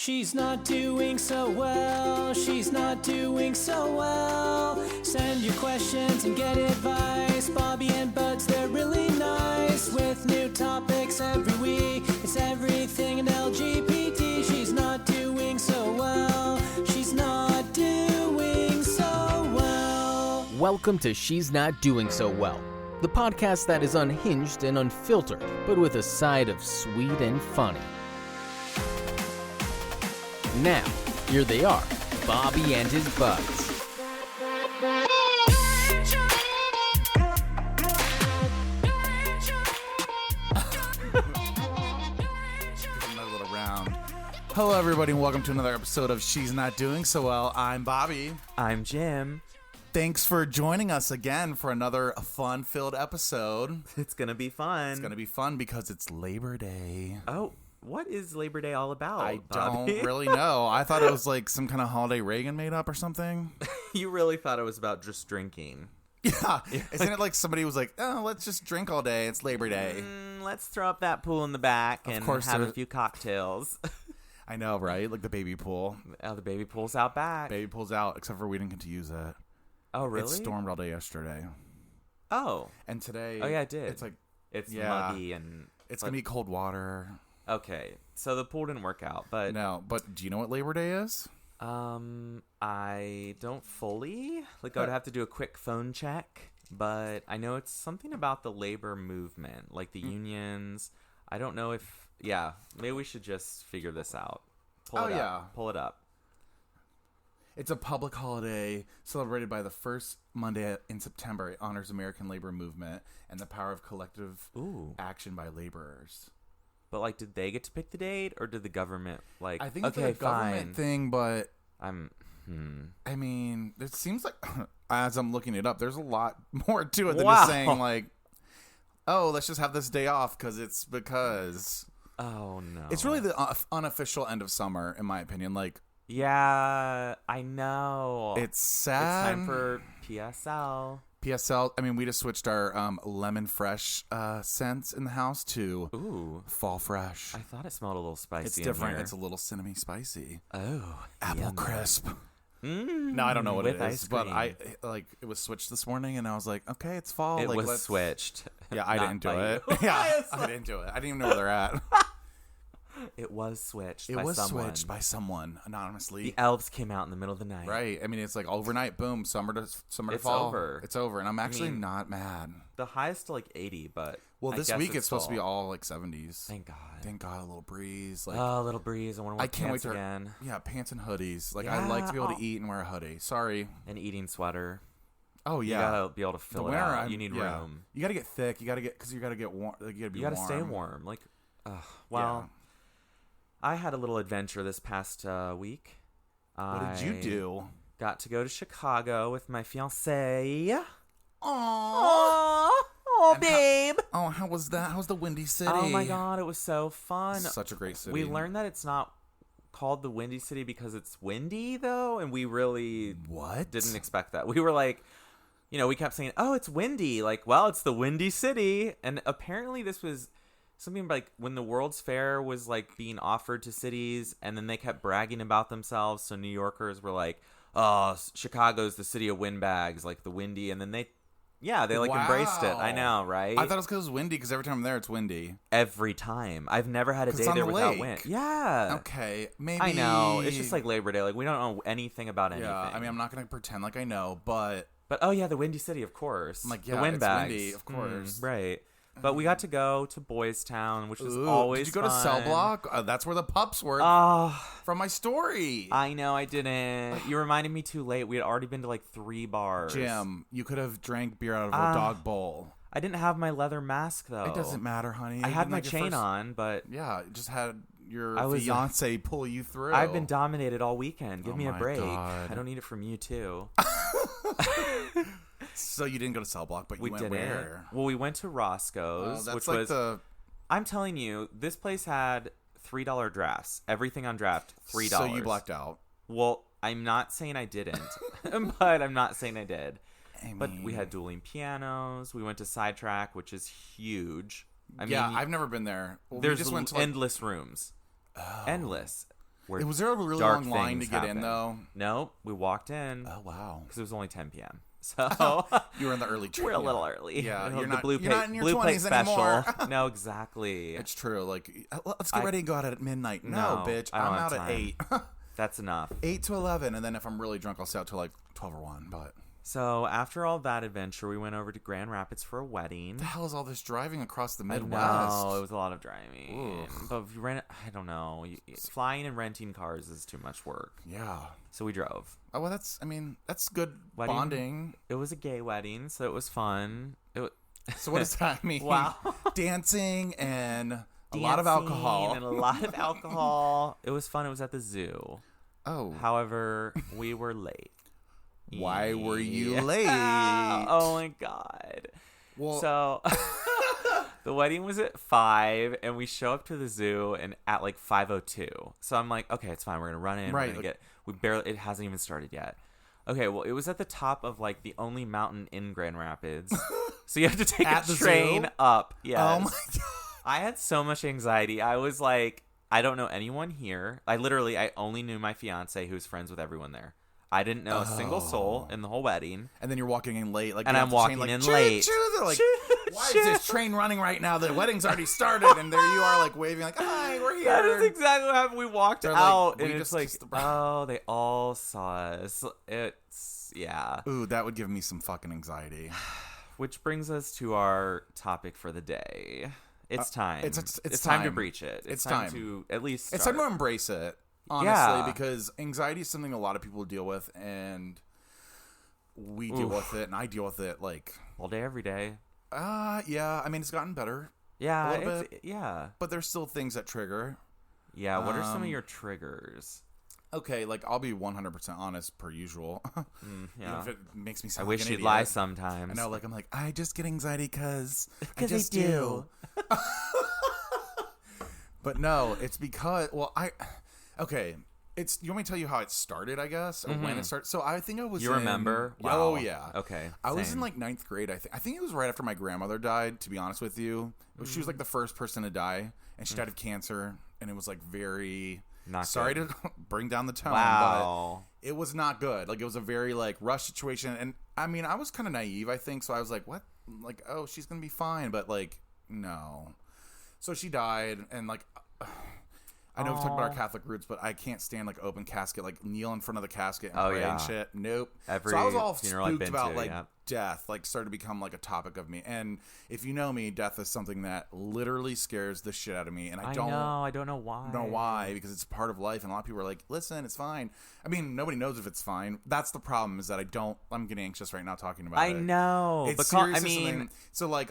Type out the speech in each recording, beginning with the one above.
She's not doing so well, she's not doing so well. Send your questions and get advice. Bobby and Buds, they're really nice. With new topics every week, it's everything in LGBT. She's not doing so well, she's not doing so well. Welcome to She's Not Doing So Well, the podcast that is unhinged and unfiltered, but with a side of sweet and funny. Now, here they are, Bobby and his buds. Another little round. Hello, everybody, and welcome to another episode of She's Not Doing So Well. I'm Bobby. I'm Jim. Thanks for joining us again for another fun-filled episode. It's going to be fun. It's going to be fun because it's Labor Day. Oh, what is Labor Day all about, I Bobby? don't really know. I thought it was like some kind of holiday Reagan made up or something. You really thought it was about just drinking. Yeah. Isn't it like somebody was like, oh, let's just drink all day. It's Labor Day. Let's throw up that pool in the back and have a few cocktails. I know, right? Like the baby pool. Oh, the baby pool's out back. Baby pool's out, except for we didn't get to use it. Oh, really? It stormed all day yesterday. Oh. And today. Oh, yeah, it did. It's like. It's muggy and. It's going to be cold water. Okay. So the pool didn't work out, but. No, but do you know what Labor Day is? I don't fully. Like, I would have to do a quick phone check, but I know it's something about the labor movement, like the unions. I don't know if. Yeah, maybe we should just figure this out. Pull it up. It's a public holiday celebrated by the first Monday in September. It honors American labor movement and the power of collective action by laborers. But, like, did they get to pick the date, or did the government, like, I think it's okay, a government thing, but I mean, it seems like, as I'm looking it up, there's a lot more to it than just saying, like, oh, let's just have this day off because. Oh, no. It's really the unofficial end of summer, in my opinion. Like, yeah, I know. it's sad. It's time for PSL. PSL, I mean, we just switched our lemon fresh scents in the house to fall fresh. I thought it smelled a little spicy. It's different. Here. It's a little cinnamon spicy. Oh, apple yummy. Crisp. No, I don't know what it is, but it was switched this morning, and I was like, okay, it's fall. It like, was switched. Yeah, I didn't do it. You. Yeah, I didn't do it. I didn't even know where they're at. It was switched. Switched by someone anonymously. The elves came out in the middle of the night. Right. I mean, it's like overnight. Boom. Summer to fall. It's over. It's over, and I'm actually not mad. The highest to like 80, but this week it's supposed to be all like 70s. Thank God. Thank God, a little breeze. Like, a little breeze. I want to wear pants again. Yeah, pants and hoodies. Like, I like to be able to eat and wear a hoodie. Sorry. An eating sweater. Oh yeah, you gotta be able to fill it out. You need room. You gotta get thick. You gotta get warm. Like, you gotta stay warm. Like, I had a little adventure this past week. What did you do? Got to go to Chicago with my fiancé. Oh, babe. How was that? How was the Windy City? Oh my God, it was so fun. Such a great city. We learned that it's not called the Windy City because it's windy, though, and we really didn't expect that. We were like, we kept saying, oh, it's windy. Like, well, it's the Windy City. And apparently this was something like when the World's Fair was like being offered to cities, and then they kept bragging about themselves. So New Yorkers were like, oh, Chicago's the city of windbags, like the windy. And then they embraced it. I know, right? I thought it was because it was windy, because every time I'm there, it's windy. Every time. I've never had a day there without wind. Yeah. Okay, maybe. I know. It's just like Labor Day. Like, we don't know anything about anything. Yeah, I mean, I'm not going to pretend like I know, but oh yeah, the Windy City, of course. I'm like, yeah, the windbags. It's windy, of course. Right. But we got to go to Boys Town, which was always Did you go fun. to Cell Block? That's where the pups were. From my story. I know, I didn't. You reminded me too late. We had already been to like 3 bars. Jim, you could have drank beer out of a dog bowl. I didn't have my leather mask, though. It doesn't matter, honey. I had my chain on, but... Yeah, just had your fiancé pull you through. I've been dominated all weekend. Give me a break. God. I don't need it from you, too. So you didn't go to Cell Block, but you went where? Well, we went to Roscoe's, which like was... I'm telling you, this place had $3 drafts. Everything on draft, $3. So you blacked out. Well, I'm not saying I didn't, but I'm not saying I did. But we had dueling pianos. We went to Sidetrack, which is huge. I mean, I've never been there. Well, there's endless rooms. Endless. where Was there a really dark long line to things get in, happen. though? Nope, we walked in. Oh, wow. Because it was only 10 p.m. So You were in the early train. we're a little early. Yeah, You know, you're the not, blue you're pa- not in your blue plate 20s special. anymore. No, exactly. It's true. Like, let's get ready and go out at midnight. No, bitch. I don't I'm have out at time. 8. That's enough. 8 to 11. And then if I'm really drunk, I'll stay out till like 12 or 1. But So after all that adventure, we went over to Grand Rapids for a wedding. the hell is all this driving across the I Midwest? know, it was a lot of driving. Oof. But if you rent, I don't know. Flying and renting cars is too much work. Yeah. So we drove. Oh, well, that's good Wedding? bonding. It was a gay wedding, so it was fun. So what does that mean? Wow. Dancing and a lot of Dancing alcohol. and a lot of alcohol. It was fun. It was at the zoo. Oh. However, we were late. Why were you Yeah. late? Oh my god. Well, So the wedding was at 5 and we show up to the zoo and at like 5:02. So I'm like, okay, it's fine. We're gonna run in. Right, We're gonna it hasn't even started yet. Okay, well, it was at the top of like the only mountain in Grand Rapids. So you have to take At a the train zoo? up. Yes. Oh my god. I had so much anxiety. I was like, I don't know anyone here. I only knew my fiance who was friends with everyone there. I didn't know a single soul in the whole wedding. And then you're walking in late, like, And you I'm have the walking chain, like, in choo, late. choo. They're like, Choo, why choo. is this train running right now? The wedding's already started, and there you are, like waving, like, hi, we're here. That is exactly what happened. We walked They're like, out, we and just it's like, kissed the bride. oh, they all saw us. Yeah. Ooh, that would give me some fucking anxiety. Which brings us to our topic for the day. It's time. it's time to time. breach it. It's time time. to at least It's start. time to embrace it, honestly, Yeah. because anxiety is something a lot of people deal with, and we deal with it, and I deal with it, like, all day, every day. yeah, I mean, it's gotten better, Yeah. A little bit. Yeah. but there's still things that trigger. Yeah. What are some of your triggers? Okay, like, I'll be 100% honest, per usual. Even Yeah. if it makes me I sound wish like an you'd idiot. lie sometimes. I know, like, I'm like, I just get anxiety because I 'Cause I just do. But no, it's because, okay, you want me to tell you how it started, I guess, or when it started? So I think I was You remember? Oh, Wow. yeah. Okay. I was in same. like 9th grade, I think it was right after my grandmother died, to be honest with you. She was like the first person to die, and she died of cancer, and it was like very... Not sorry good. to bring down the tone, Wow. but it was not good. Like, it was a very, like, rushed situation. And, I mean, I was kind of naive, I think. So I was like, what? Like, oh, she's going to be fine. But, like, no. So she died. And, like, I know we've talked about our Catholic roots, but I can't stand, like, open casket. Like, kneel in front of the casket and pray and shit. Nope. So I was all funeral I've spooked been about, to, like, yeah. death. Like, started to become, like, a topic of me. And if you know me, death is something that literally scares the shit out of me. And I don't know why. know why, because it's part of life, and a lot of people are like, listen, it's fine. I mean, nobody knows if it's fine. That's the problem, is that I'm getting anxious right now talking about it. I know. It's because, seriously something. So, like,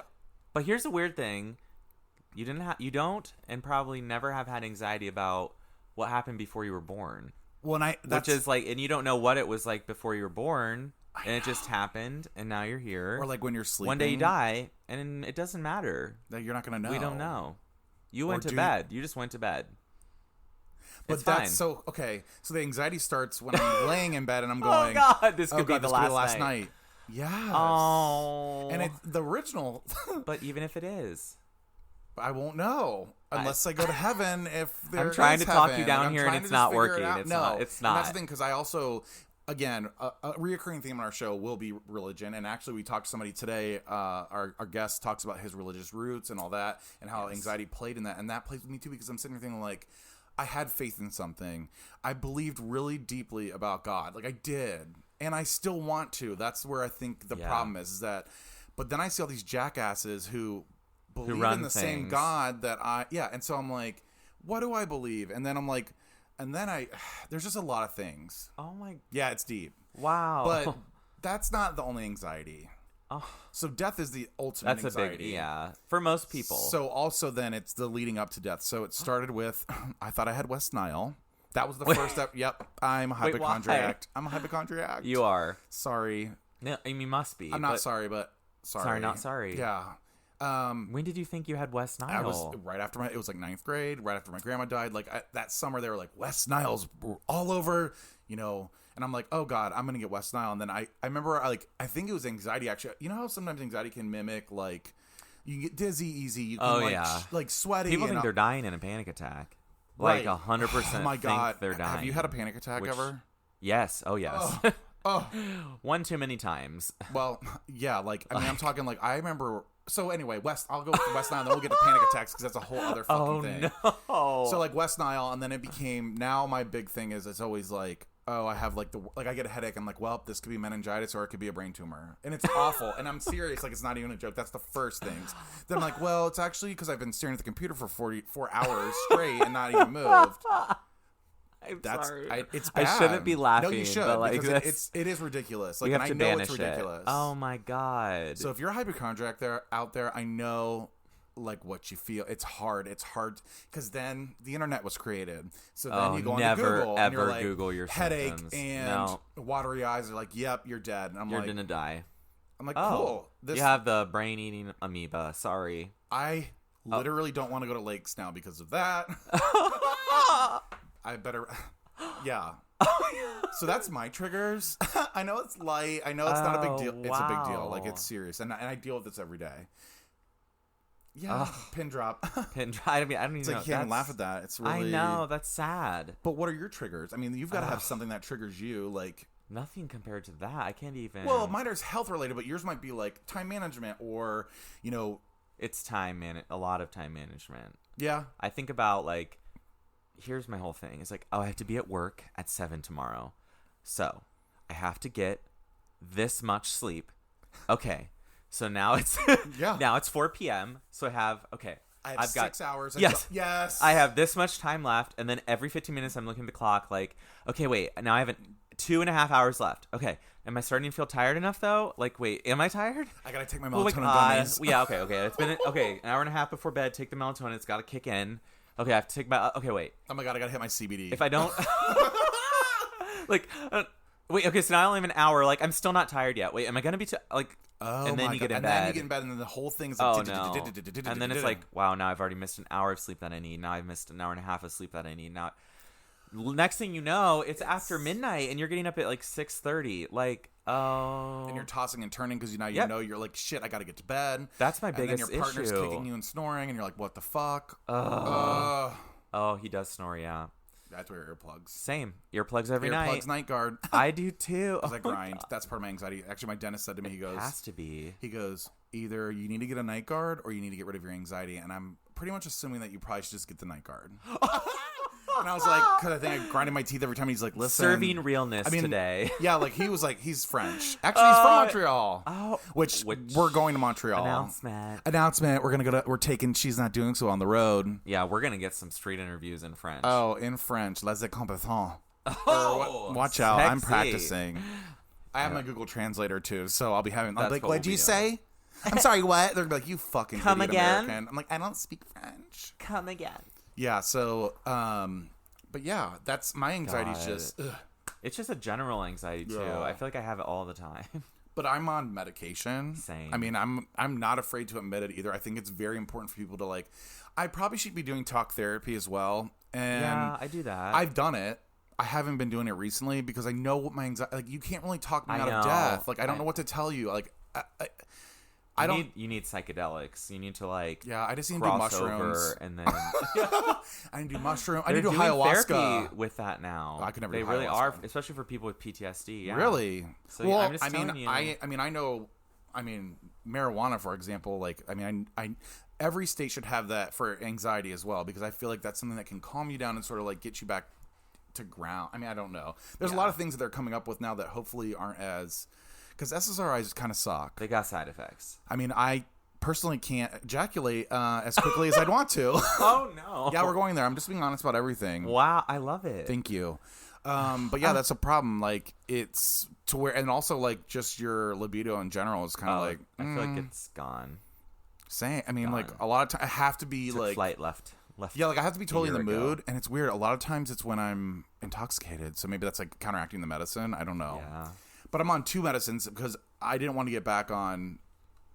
but here's the weird thing. You don't and probably never have had anxiety about what happened before you were born. when Which is like, and you don't know what it was like before you were born, and it just happened, and now you're here. or like when you're sleeping. One day you die, and it doesn't matter. that you're not going to know. We don't know. You Or went to do bed. You just went to bed. But It's that's fine. so, okay. So the anxiety starts when I'm laying in bed and I'm Oh going, God, this oh could be God, the this could be last the last night. Yes. Oh. And it's the original. But even if it is, I won't know unless I go to heaven. If there I'm trying is to talk you heaven. down I'm here, and trying to it's just not figure it working. out. It's no, not. It's And that's not. the thing, because I also, again, a reoccurring theme on our show will be religion. And actually, we talked to somebody today. Our guest talks about his religious roots and all that, and how anxiety played in that. And that plays with me too, because I'm sitting here thinking, like, I had faith in something. I believed really deeply about God. Like, I did. And I still want to. That's where I think the problem is that. But then I see all these jackasses who believe run in the same things. God that and so I'm like, what do I believe? And then I'm like, there's just a lot of things. Oh my. Yeah, it's deep. Wow. But that's not the only anxiety. Oh. So death is the ultimate That's anxiety. a big, yeah, for most people. So also then it's the leading up to death. So it started with, I thought I had West Nile. That was the first step. Yep, I'm a Wait, why? hypochondriac. I'm a hypochondriac. You are. Sorry. No, I mean, you must be. I'm not sorry, but sorry. Sorry, not sorry. Yeah. When did you think you had West Nile? I was right after it was like 9th grade, right after my grandma died. Like that summer, they were like, West Nile's all over, and I'm like, oh God, I'm going to get West Nile. And then I remember, I think it was anxiety actually. You know how sometimes anxiety can mimic, like, you get dizzy easy. You can, like sweaty. People think they're dying in a panic attack. Like Right. 100% Oh my God. think they're dying. Have you had a panic attack ever? Yes. Oh, yes. Oh. One too many times. Well, yeah, like, I mean, I'm talking, like, I remember, so anyway, I'll go with West Nile, then we'll get to panic attacks, because that's a whole other fucking thing. No. So, like, West Nile, and then it became, now my big thing is, it's always, like, oh, I have, like, I get a headache, I'm like, well, this could be meningitis, or it could be a brain tumor, and it's awful, and I'm serious, like, it's not even a joke, that's the first things. Then I'm like, well, it's actually because I've been staring at the computer for 44 hours straight, and not even moved. I'm sorry. It's bad. I shouldn't be laughing. No, you should, but like because it is ridiculous. Like, we have and to I know banish it's ridiculous. it. Oh my God. So if you're a hypochondriac out there, I know like what you feel. It's hard because then the internet was created. So then you go on Google and you're like, Google your headache symptoms. and watery eyes are like, yep, you're dead. And You're gonna die. I'm like, cool. You have the brain-eating amoeba. Sorry. I literally don't want to go to lakes now because of that. I better... Yeah. So that's my triggers. I know it's light. I know it's not a big deal. It's a big deal. Like, it's serious. And I deal with this every day. Yeah. Pin drop. Pin drop. I mean, I don't even know. Like, you can't even laugh at that. It's really... I know. That's sad. But what are your triggers? I mean, you've got to have something that triggers you. Like... Nothing compared to that. I can't even... Well, mine is health related, but yours might be like time management or, you know... It's a lot of time management. Yeah. I think about, like... Here's my whole thing. It's like, I have to be at work at 7 tomorrow. So, I have to get this much sleep. Okay. So now it's now it's 4 p.m. So I have I've got 6 hours. Yes. I have this much time left, and then every 15 minutes I'm looking at the clock like, okay, wait, now I have 2.5 hours left. Okay. Am I starting to feel tired enough though? Like, wait, am I tired? I gotta take my melatonin gummies. Yeah, okay. It's been an hour and a half before bed. Take the melatonin. It's got to kick in. Okay, I have to take my... Okay, wait. Oh my God, I gotta hit my CBD. If I don't... wait, okay, so now I only have an hour. Like, I'm still not tired yet. Wait, am I gonna be... Oh, and then you get in bed. And then you get in bed, and then the whole thing's like... Oh, no. And then it's like, wow, now I've already missed an hour of sleep that I need. Now I've missed an hour and a half of sleep that I need. Now... Next thing you know, it's after midnight, and you're getting up at like 6:30. Like, oh, and you're tossing and turning because you know you're like, shit, I gotta get to bed. That's my biggest issue. And then your partner's kicking you and snoring, and you're like, what the fuck? Oh, he does snore, yeah. That's where your earplugs. Same earplugs every night. Earplugs, night guard. I do too. Because I grind. That's part of my anxiety. Actually, my dentist said to me, he goes, has to be. He goes, either you need to get a night guard or you need to get rid of your anxiety. And I'm pretty much assuming that you probably should just get the night guard. And I was like, because I think I grinded my teeth every time. He's like, listen. Serving realness today. Yeah, like he was like, he's French. Actually, he's from Montreal. Oh. Which we're going to Montreal. Announcement. We're taking She's Not Doing So on the road. Yeah, we're going to get some street interviews in French. Oh, in French. Les compétents. Oh, watch out. sexy. I'm practicing. I have my Google Translator too, so I'll be having. I'm like, what'd you say? I'm sorry, what? They're like, you fucking Come idiot again? American. I'm like, I don't speak French. Come again. Yeah, so, but yeah, that's my anxiety's just. Ugh. It's just a general anxiety too. Yeah. I feel like I have it all the time. But I'm on medication. Same. I mean, I'm not afraid to admit it either. I think it's very important for people to like. I probably should be doing talk therapy as well. And yeah, I do that. I've done it. I haven't been doing it recently because I know what my anxiety. Like, you can't really talk me out of death. Like, I don't know what to tell you. Like, I don't. You need psychedelics. You need to like. Yeah, I just need to do mushrooms, and then I need to do mushroom. I need to do doing ayahuasca therapy with that now. I could never. They do really ayahuasca. are, especially for people with PTSD. Yeah. Really? So, well, I'm just telling you. I know. I mean, marijuana, for example. Like, I mean, I every state should have that for anxiety as well, because I feel like that's something that can calm you down and sort of like get you back to ground. I mean, I don't know. There's a lot of things that they're coming up with now that hopefully aren't as, because SSRIs kind of suck. They got side effects. I mean, I personally can't ejaculate as quickly as I'd want to. Oh no. Yeah, we're going there. I'm just being honest about everything. Wow, I love it. Thank you. But yeah, that's a problem. Like, it's to where, and also like just your libido in general is kind of like. I feel like it's gone. Same. I mean, like a lot of times I have to be like flight left. Yeah, like I have to be totally in the mood, and it's weird. A lot of times it's when I'm intoxicated, so maybe that's like counteracting the medicine. I don't know. Yeah. But I'm on 2 medicines because I didn't want to get back on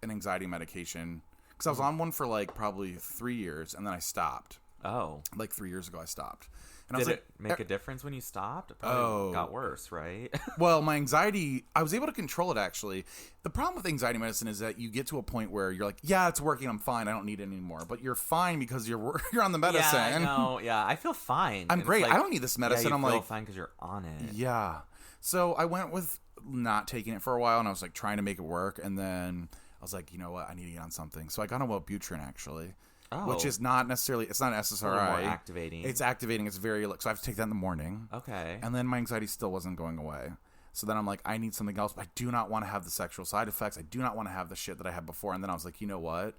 an anxiety medication because I was on one for like probably 3 years, and then I stopped. Oh. Like 3 years ago, I stopped. And Did it make a difference when you stopped? It probably got worse, right? Well, my anxiety, I was able to control it, actually. The problem with anxiety medicine is that you get to a point where you're like, yeah, it's working, I'm fine, I don't need it anymore. But you're fine because you're on the medicine. Yeah, I know. Yeah, I feel fine. I'm great. Like, I don't need this medicine. Yeah, I'm feel like, fine because you're on it. Yeah. So I went with not taking it for a while, and I was like trying to make it work. And then I was like, you know what? I need to get on something. So I got on Wellbutrin, actually. Oh. Which is not necessarily, it's not an SSRI. More activating. It's activating. It's very, so I have to take that in the morning. Okay. And then my anxiety still wasn't going away. So then I'm like, I need something else. But I do not want to have the sexual side effects. I do not want to have the shit that I had before. And then I was like, you know what?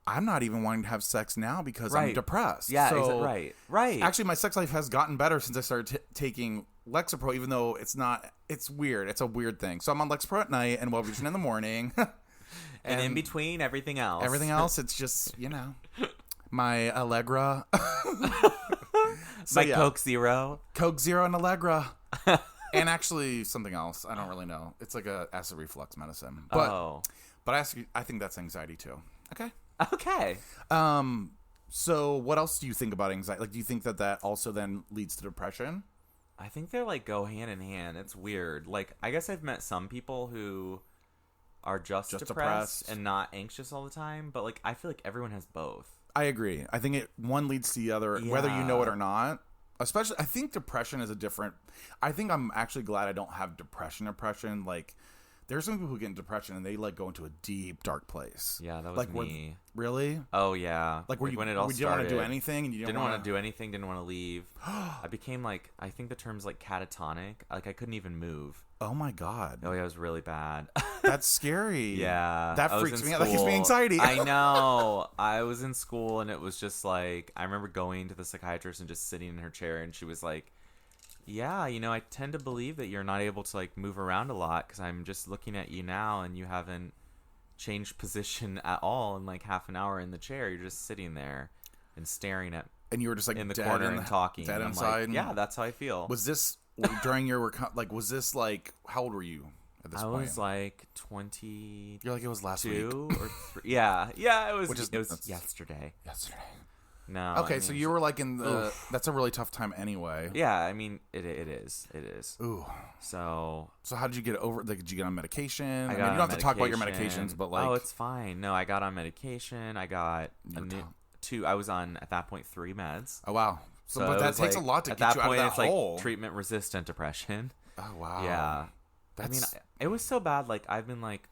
I'm not even wanting to have sex now because I'm depressed. Yeah, so right. Actually, my sex life has gotten better since I started taking Lexapro, even though it's weird. It's a weird thing. So I'm on Lexapro at night and Wellbutrin in the morning. And in between, everything else. Everything else, it's just, my Allegra. Coke Zero. Coke Zero and Allegra. And actually something else. I don't really know. It's like a acid reflux medicine. But I think that's anxiety too. Okay. So what else do you think about anxiety? Like, do you think that also then leads to depression? I think they're like go hand in hand. It's weird. Like, I guess I've met some people who are just depressed and not anxious all the time, but like I feel like everyone has both. I agree. I think one leads to the other, whether you know it or not. Especially, I think depression is I think I'm actually glad I don't have depression. Like, there's some people who get in depression and they like go into a deep, dark place. Yeah, that was like, me. Really? Oh yeah. Like when it all started, you didn't want to do anything, and you didn't want to do anything. Didn't want to leave. I became like, I think the term's like catatonic. Like I couldn't even move. Oh my god. Oh yeah, it was really bad. That's scary. Yeah, that freaks me out. That gives me anxiety. I know. I was in school and it was just like, I remember going to the psychiatrist and just sitting in her chair, and she was like, yeah, I tend to believe that you're not able to like move around a lot because I'm just looking at you now and you haven't changed position at all in like half an hour in the chair. You're just sitting there and staring at, and you were just like in the corner and talking. Dead and inside. Like, yeah, that's how I feel. Was this during your like? Was this like? How old were you at this point? I was like 20. You're like, it was last week or 3. Yeah. It was. It was yesterday. No. Okay, so you were like in the. That's a really tough time anyway. Yeah, I mean it is. It is. Ooh. So how did you get over? Like, did you get on medication? I mean, got you don't have to talk about your medications, but like. Oh, it's fine. No, I got on medication. I got I was on at that point 3 meds. Oh wow. So but that takes a lot to get you out of that hole. Like treatment resistant depression. Oh wow. Yeah. I mean, it was so bad. Like I've been like,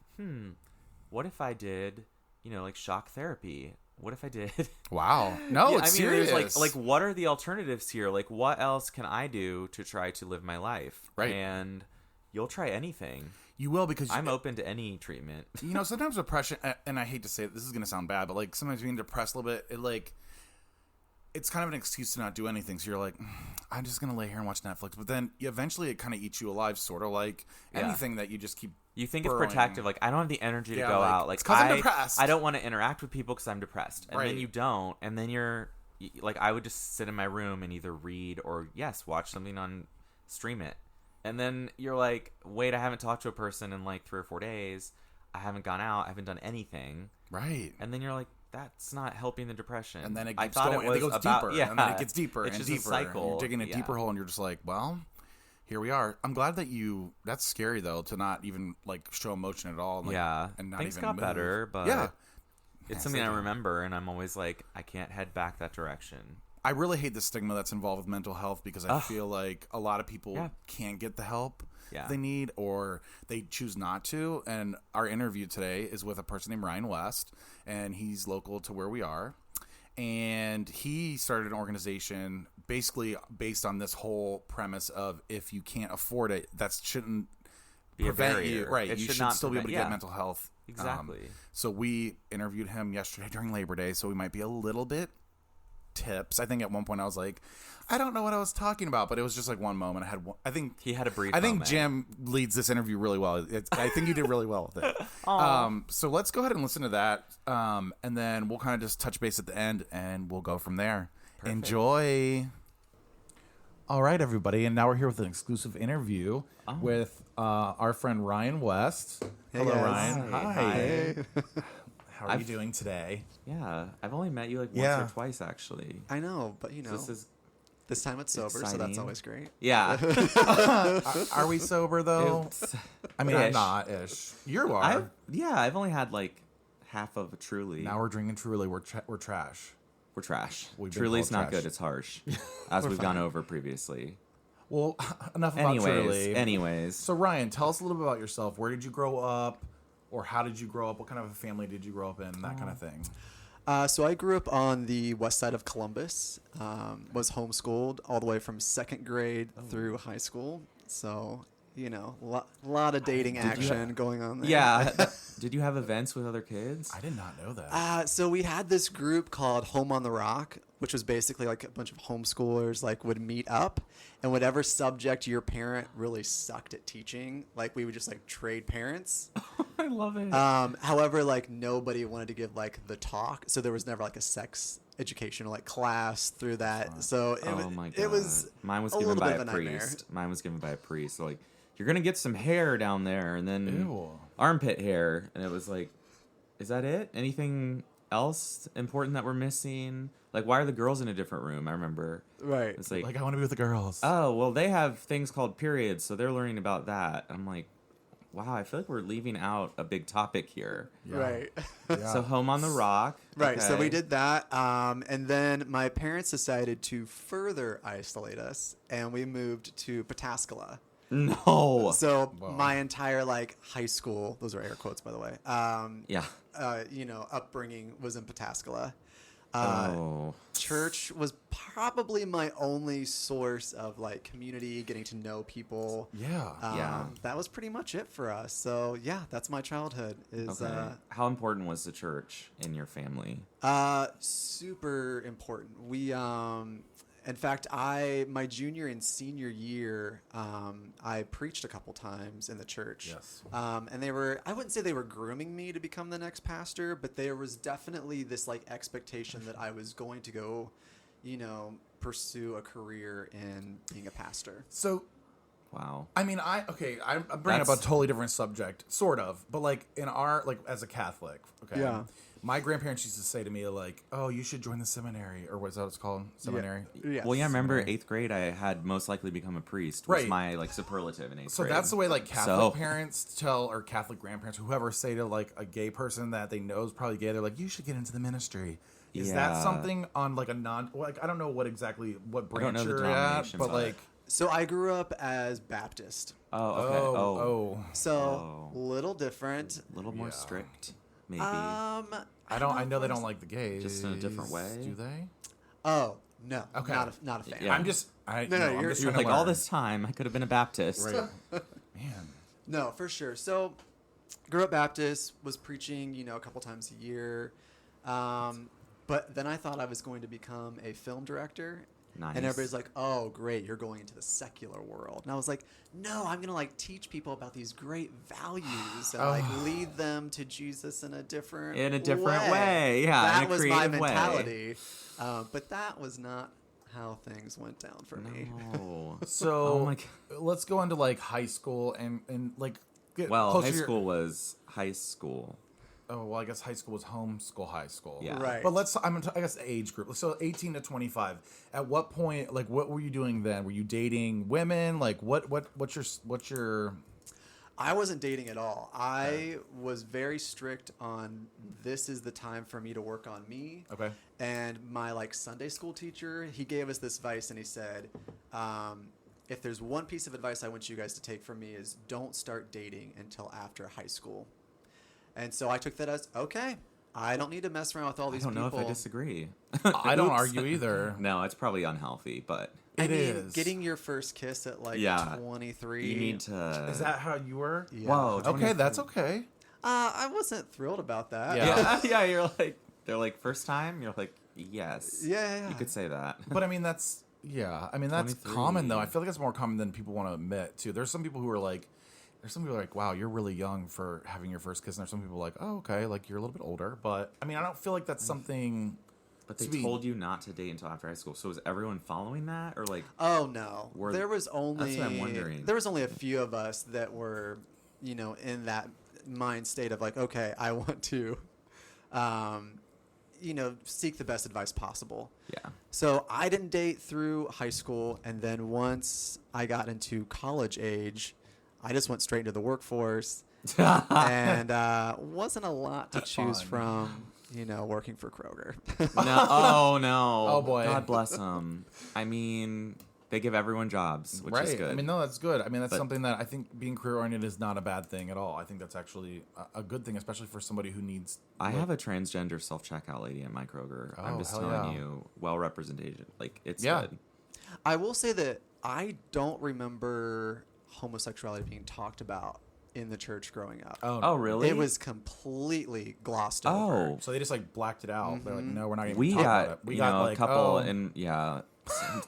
what if I did, like shock therapy? What if I did? Wow. No, it's serious. There's like, what are the alternatives here? Like, what else can I do to try to live my life? Right. And you'll try anything. You will, because I'm open to any treatment. Sometimes depression, and I hate to say it, this is going to sound bad, but like sometimes being depressed a little bit, it's kind of an excuse to not do anything. So you're like, I'm just going to lay here and watch Netflix. But then eventually it kind of eats you alive, sort of like anything that you just keep. You think it's protective. Like, I don't have the energy to go out. Like, because I'm depressed. I don't want to interact with people because I'm depressed. And right. then you don't. And then you're like, I would just sit in my room and either read or, watch something on stream it. And then you're like, wait, I haven't talked to a person in like 3 or 4 days. I haven't gone out. I haven't done anything. Right. And then you're like, that's not helping the depression. And then it keeps going. It goes deeper. Yeah. And then it gets deeper it's and just deeper. A cycle. And you're digging a deeper hole, and you're just like, well, here we are. I'm glad that that's scary though, to not even like show emotion at all. And, and not things even got move. better, but it's something I do. remember, and I'm always like, I can't head back that direction. I really hate the stigma that's involved with mental health, because I feel like a lot of people can't get the help they need, or they choose not to. And our interview today is with a person named Ryan West, and he's local to where we are. And he started an organization basically based on this whole premise of, if you can't afford it, that shouldn't prevent you. Right. You should still be able to get mental health. Exactly. So we interviewed him yesterday during Labor Day, so we might be a little bit tips. I think at one point I was like, I don't know what I was talking about, but it was just like one moment. I think he had a brief. I think moment. Jim leads this interview really well. I think you did really well with it. So let's go ahead and listen to that, and then we'll kind of just touch base at the end, and we'll go from there. Perfect. Enjoy. All right, everybody, and now we're here with an exclusive interview with our friend Ryan West. Hey, hello, guys. Ryan. Hi. Hey. How are you doing today? Yeah, I've only met you like once or twice actually. I know, but you know, this time it's sober, so that's always great. Yeah. Are we sober though? Oops. I mean, I'm not ish. You are. I've only had like half of a Truly. Now we're drinking Truly. We're trash. We're trash. We've been Truly's called not trash. good. It's harsh, as we've gone over previously. Well, enough about Truly. Anyways. So Ryan, tell us a little bit about yourself. Where did you grow up, or how did you grow up? What kind of a family did you grow up in? That kind of thing. So I grew up on the west side of Columbus. Was homeschooled all the way from second grade through high school. So, you know, a lot of dating action going on there. Yeah. Did you have events with other kids? I did not know that. So we had this group called Home on the Rock, which was basically like a bunch of homeschoolers like would meet up, and whatever subject your parent really sucked at teaching, like we would just like trade parents. I love it. However, like nobody wanted to give like the talk, so there was never like a sex educational like class through that. So it was mine was a given little by bit a of a nightmare. priest. Mine was given by a priest. So like, you're gonna get some hair down there, and then Ew. armpit hair, and it was like, is that it? Anything else important that we're missing? Like, why are the girls in a different room? I remember. Right. It's like, I want to be with the girls. oh, well, they have things called periods, so they're learning about that. I'm like, wow, I feel like we're leaving out a big topic here. Yeah. Right. Yeah. So Home on the Rock. Right. So okay. we did that. And then my parents decided to further isolate us, and we moved to Pataskala. No. So Whoa. my entire like high school, those are air quotes by the way. Yeah. You know, upbringing was in Pataskala. Oh. Church was probably my only source of like community, getting to know people. Yeah. Yeah. That was pretty much it for us. So yeah, that's my childhood. Is Okay. How important was the church in your family? super important. We in fact, my junior and senior year, I preached a couple times in the church. Yes. And I wouldn't say they were grooming me to become the next pastor, but there was definitely this like expectation that I was going to go, you know, pursue a career in being a pastor. So, Wow. I mean, I'm bringing up a totally different subject, sort of, but like in our, like as a Catholic, okay? Yeah. My grandparents used to say to me like, oh, you should join the seminary, or what's that it's called? Seminary? Yes. Well, yeah, I remember 8th grade, I had most likely become a priest. Was Right. my like superlative in 8th So grade. that's the way like Catholic parents tell, or Catholic grandparents, whoever say to like a gay person that they know is probably gay, they're like, you should get into the ministry. Is that Yeah. something on like a like I don't know what branch know the you're at, denomination, but but- like So I grew up as Baptist. Oh, okay. Oh. So little different. A little more strict, maybe. I know they don't like the gays. Just in a different way? Do they? Oh no. Okay. Not a fan. Yeah. I'm just No, I'm you're- just You're trying like, to all learn. this time, I could have been a Baptist. Right. Man. No, for sure. So, grew up Baptist, was preaching, you know, a couple times a year. But then I thought I was going to become a film director. Nice. And everybody's like, oh, great, you're going into the secular world. And I was like, no, I'm going to, like, teach people about these great values and, like, lead them to Jesus in a different way. Yeah, that in a was my creative way. mentality. But that was not how things went down for me. No. So Oh my God. let's go into like high school and like get Well, closer high to your- school was high school. Oh well, I guess high school was homeschool high school. Yeah. Right. But I guess the age group. So 18 to 25. At what point, like, what were you doing then? Were you dating women? Like, what's your? I wasn't dating at all. I was very strict on this is the time for me to work on me. Okay. And my like Sunday school teacher, he gave us this advice and he said, if there's one piece of advice I want you guys to take from me is don't start dating until after high school. And so I took that as, okay, I don't need to mess around with all these I don't people. know if I disagree. I don't Oops. argue either. No, it's probably unhealthy, but I It mean, is. getting your first kiss at like Yeah. 23. you need to. Is that how you were? Yeah. Whoa. Okay, 23. that's okay. I wasn't thrilled about that. Yeah. Yeah, you're like, they're like, first time? You're like, yes. Yeah. You could say that. But I mean, that's 23. common though. I feel like it's more common than people want to admit too. There's some people who are like, wow, you're really young for having your first kiss, and there's some people like, oh, okay, like you're a little bit older. But I mean, I don't feel like that's something. But they Sweet. told you not to date until after high school. So was everyone following that, or like? Oh no, Were- there was only That's what I'm wondering. There was only a few of us that were, you know, in that mind state of like, okay, I want to seek the best advice possible. Yeah. So I didn't date through high school, and then once I got into college age, I just went straight into the workforce, and wasn't a lot to choose from. Working for Kroger. No. Oh no. Oh boy. God bless them. I mean, they give everyone jobs, which is good. I mean, no, that's good. I mean, that's something that I think being career-oriented is not a bad thing at all. I think that's actually a good thing, especially for somebody who needs... I have a transgender self-checkout lady at my Kroger. I'm just telling you, well-represented. Like, it's good. I will say that I don't remember homosexuality being talked about in the church growing up. Oh, really? It was completely glossed over. Oh. So they just, blacked it out. Mm-hmm. They're like, no, we're not going to talk about it. We got a couple, and,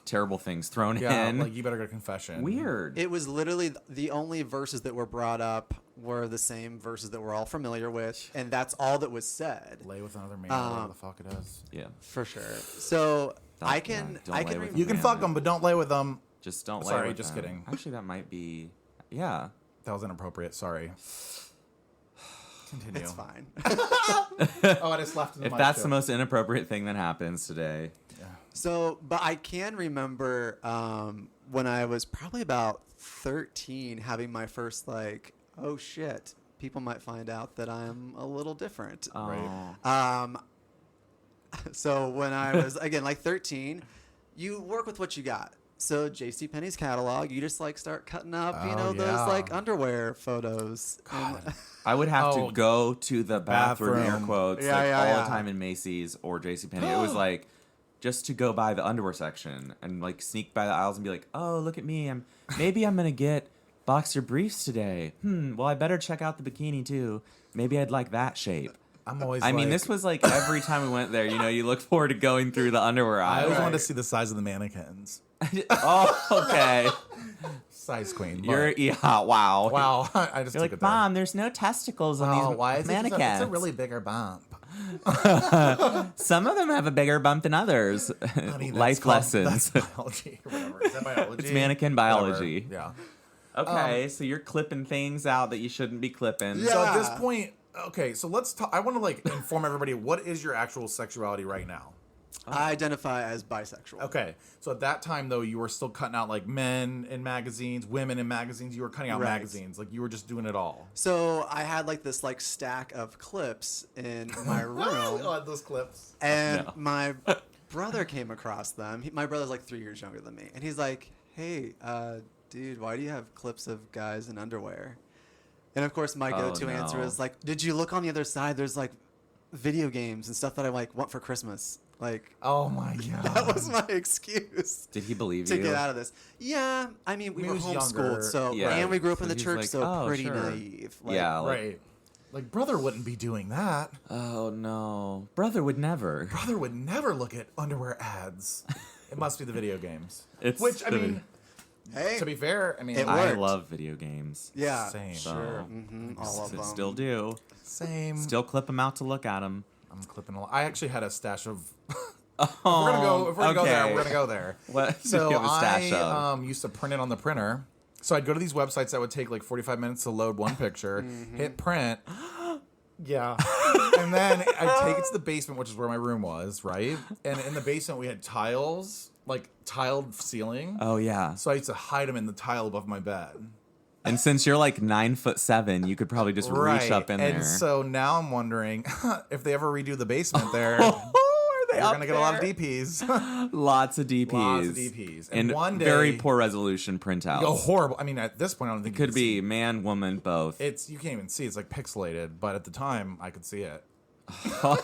terrible things thrown in. You better go to confession. Weird. It was literally the only verses that were brought up were the same verses that we're all familiar with, and that's all that was said. Lay with another man, whatever the fuck it is. Yeah. For sure. So I can you can fuck them, but don't lay with them. Just don't lay Sorry, with just them. kidding. Actually, that might be... Yeah. That was inappropriate. Sorry. Continue. It's fine. I just left. If that's the most inappropriate thing that happens today. Yeah. So, but I can remember when I was probably about 13 having my first oh shit, people might find out that I'm a little different. Right. So when I was, again, 13, you work with what you got. So JCPenney's catalog, you just start cutting up, those underwear photos. God. I would have to go to the bathroom, air quotes, all the time in Macy's or JCPenney. It was just to go by the underwear section and sneak by the aisles and be like, oh, look at me. Maybe I'm going to get boxer briefs today. Well, I better check out the bikini too. Maybe I'd like that shape. I'm always I mean, this was every time we went there, you look forward to going through the underwear aisle. I always wanted to see the size of the mannequins. Oh, okay. Size queen. Wow. Wow. I just You're took like, it there. Mom, there's no testicles on these why is mannequins. It's a really bigger bump. Some of them have a bigger bump than others. Honey, Life lessons. That's biology or whatever. Is that biology? It's mannequin biology. Whatever. Yeah. Okay, so you're clipping things out that you shouldn't be clipping. Yeah. So at this point, okay, so let's talk. I want to inform everybody, what is your actual sexuality right now? I identify as bisexual. Okay, so at that time though, you were still cutting out men in magazines, women in magazines. You were cutting out magazines, you were just doing it all. So I had this stack of clips in my room. I had those clips. And my brother came across them. My brother's 3 years younger than me, and he's like, "Hey, dude, why do you have clips of guys in underwear?" And of course, my go-to answer is "Did you look on the other side? There's video games and stuff that I want for Christmas." Oh my god, that was my excuse. Did he believe to you? get out of this? Yeah, I mean, we were homeschooled, younger. so and we grew up in the church, pretty naive. Right. Brother wouldn't be doing that. Oh no, brother would never. Brother would never look at underwear ads. It must be the video games. I mean, hey, to be fair, I love video games. Yeah, same. Sure, all of them. Still do. Same. Still clip them out to look at them. I'm clipping a lot. I actually had a stash of. If we're gonna go there. We're gonna go there. What? So I used to print it on the printer. So I'd go to these websites that would take 45 minutes to load one picture, hit print. Yeah. And then I'd take it to the basement, which is where my room was, right? And in the basement we had tiles, tiled ceiling. Oh yeah. So I used to hide them in the tile above my bed. And since you're 9'7", you could probably just reach up in there. And so now I'm wondering if they ever redo the basement there. They're going to get a lot of DPs. Lots of DPs. Lots of DPs. And one day, very poor resolution printouts. Oh, horrible. I mean, at this point, I don't think it could be man, woman, both. You can't even see. It's pixelated. But at the time, I could see it.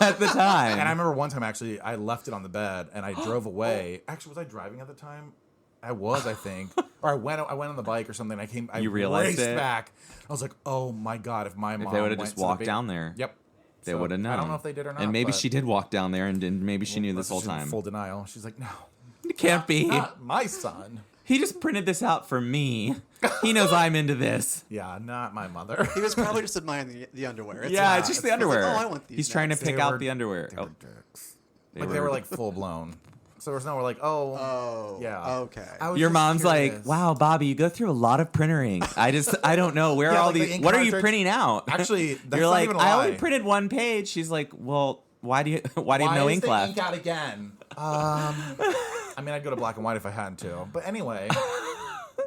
At the time. And I remember one time, actually, I left it on the bed and I drove away. Actually, was I driving at the time? I was, I think. Or I went on the bike or something. I realized raced it? back. I was like, oh my God, if my mom they would have just walked down there. Yep. They would have known. I don't know if they did or not. And maybe she did walk down there, and maybe she knew this whole time. Full denial. She's like, no. It can't be. Not my son. He just printed this out for me. He knows I'm into this. Yeah, not my mother. He was probably just admiring the underwear. It's just the underwear. I want these. He's trying to pick out the underwear. They were dicks. They were full blown. So there was no like, Oh, yeah. Okay. I was Your just mom's curious. like, wow, Bobby, you go through a lot of printering. I don't know. Where Yeah, are all like the these? ink What are you cartridge- printing out? Actually, that's You're not like, even a I lie. only printed one page. She's like, well, why do you have no is ink the left? ink out again? I mean, I'd go to black and white if I had to. But anyway,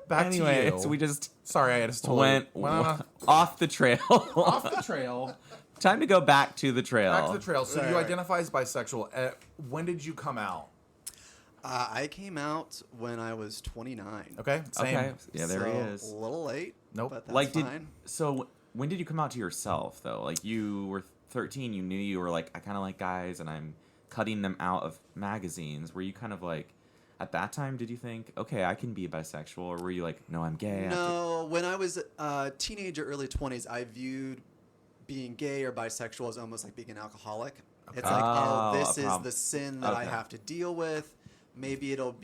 back to you. So we just Sorry, I just totally went on off the trail. off the trail. Time to go back to the trail. Back to the trail. So you Right. identify as bisexual. When did you come out? I came out when I was 29. Okay, same. Okay. Yeah, there he So, is. A little late. Nope. But that's Like, fine. so when did you come out to yourself though? Like you were 13, you knew you were like, I kind of like guys, and I'm cutting them out of magazines. Were you kind of like, at that time, did you think, okay, I can be bisexual, or were you like, no, I'm gay? I have to- No, when I was a teenager, early 20s, I viewed being gay or bisexual as almost like being an alcoholic. It's like, Oh, this a is problem. the sin that I Okay. have to deal with. Maybe it'll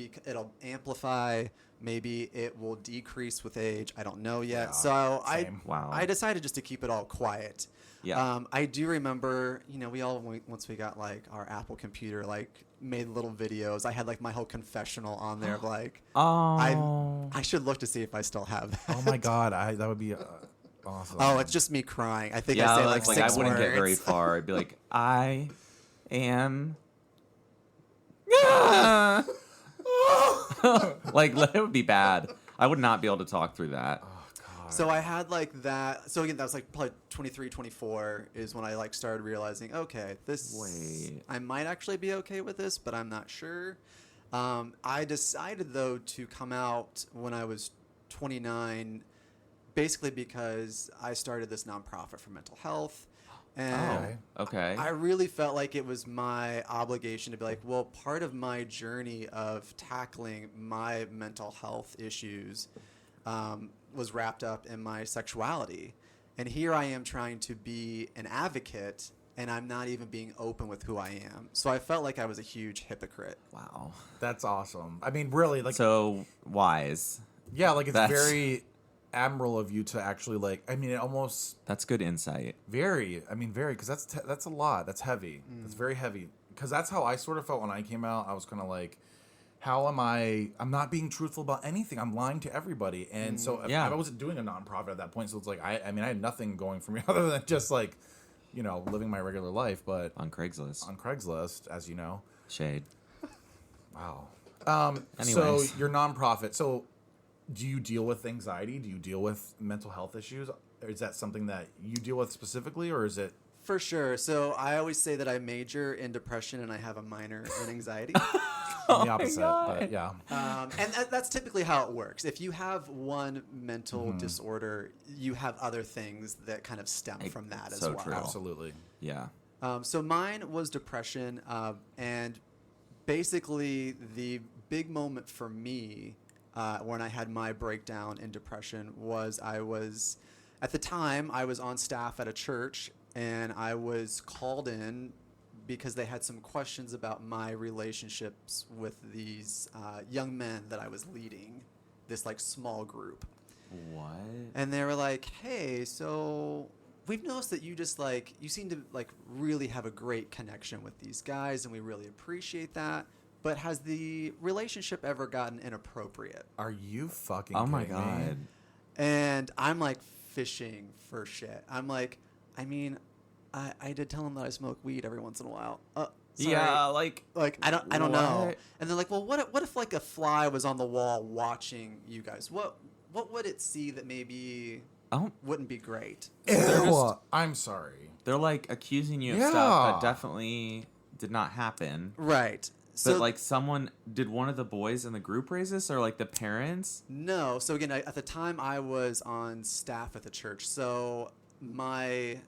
amplify. Maybe it will decrease with age. I don't know yet. Yeah, so same. Wow. I decided just to keep it all quiet. Yeah. I do remember, we all once we got like our Apple computer, like made little videos. I had like my whole confessional on there of like, Oh. I should look to see if I still have that. Oh my god, that would be awesome. Oh, it's just me crying. I think Yeah, I say like, like I 6 wouldn't words. get very far. I'd be like, I am. Like, that would be bad. I would not be able to talk through that. So I had like that. So again, that was like probably 23, 24 is when I like started realizing, okay, Wait. I might actually be okay with this, but I'm not sure. I decided though to come out when I was 29, basically because I started this nonprofit for mental health. And Okay. I really felt like it was my obligation to be like, well, part of my journey of tackling my mental health issues was wrapped up in my sexuality. And here I am trying to be an advocate, and I'm not even being open with who I am. So I felt like I was a huge hypocrite. Wow. That's awesome. I mean, really, like, So wise. yeah, like it's that's- very admirable of you to actually like. I mean, it almost That's good insight. very. I mean, very because that's a lot. That's heavy. That's very heavy. Because that's how I sort of felt when I came out. I was kind of like, how am I? I'm not being truthful about anything. I'm lying to everybody. And so Yeah. I wasn't doing a nonprofit at that point. So it's like I mean, I had nothing going for me other than just like, living my regular life. But On Craigslist. on Craigslist, as you know. Shade. Wow. Anyways. So your nonprofit. So do you deal with anxiety? Do you deal with mental health issues? Is that something that you deal with specifically, or is it? For sure. So I always say that I major in depression and I have a minor in anxiety. The opposite, but yeah. And that's typically how it works. If you have one mental disorder, you have other things that kind of stem from that as so well. true. Absolutely. Yeah. So mine was depression, and basically the big moment for me when I had my breakdown in depression was at the time I was on staff at a church, and I was called in because they had some questions about my relationships with these young men that I was leading, this like small group. What? And they were like, hey, so we've noticed that you just like, you seem to like really have a great connection with these guys, and we really appreciate that. But has the relationship ever gotten inappropriate? Are you fucking? Oh my kidding me? god. And I'm like fishing for shit. I'm like, I mean, I did tell them that I smoke weed every once in a while. Sorry. Yeah, like I don't know. What? And they're like, well, what if like a fly was on the wall watching you guys? What would it see that maybe oh, wouldn't be great? Ew, I'm sorry. they're like accusing you of Yeah. stuff that definitely did not happen. Right. But like did one of the boys in the group raise this, or like the parents? No. So again, at the time I was on staff at the church, so my